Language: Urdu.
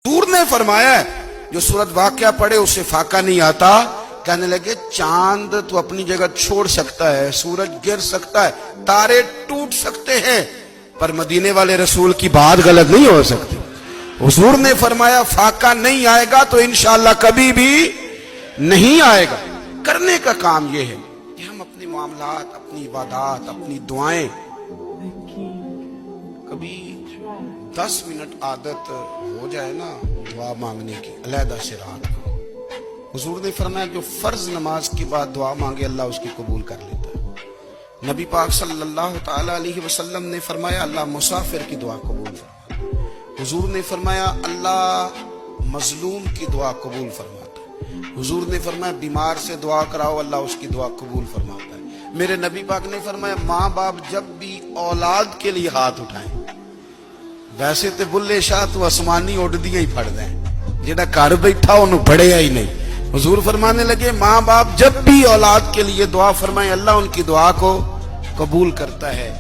حضور نے فرمایا ہے جو سورت واقعہ پڑھے اسے فاقہ نہیں آتا. کہنے لگے چاند تو اپنی جگہ چھوڑ سکتا ہے، سورج گر سکتا ہے، تارے ٹوٹ سکتے ہیں، پر مدینے والے رسول کی بات غلط نہیں ہو سکتی. حضور نے فرمایا فاقہ نہیں آئے گا تو انشاءاللہ کبھی بھی نہیں آئے گا. کرنے کا کام یہ ہے کہ ہم اپنے معاملات، اپنی عبادات، اپنی دعائیں کبھی 10 منٹ عادت ہو جائے نا دعا مانگنے کی علیحدہ سے رات کو. حضور نے فرمایا جو فرض نماز کے بعد دعا مانگے اللہ اس کی قبول کر لیتا ہے. نبی پاک صلی اللہ تعالی علیہ وسلم نے فرمایا اللہ مسافر کی دعا قبول فرماتا ہے. حضور نے فرمایا اللہ مظلوم کی دعا قبول فرماتا ہے. حضور نے فرمایا بیمار سے دعا کراؤ اللہ اس کی دعا قبول فرماتا ہے. میرے نبی پاک نے فرمایا ماں باپ جب بھی اولاد کے لیے ہاتھ اٹھائیں، ویسے تے بلے شاہ تو آسمانی اڈدیاں ہی پھڑ دیں، جہاں گھر بیٹھا انہوں بڑھیا ہی نہیں. حضور فرمانے لگے ماں باپ جب بھی اولاد کے لیے دعا فرمائیں اللہ ان کی دعا کو قبول کرتا ہے.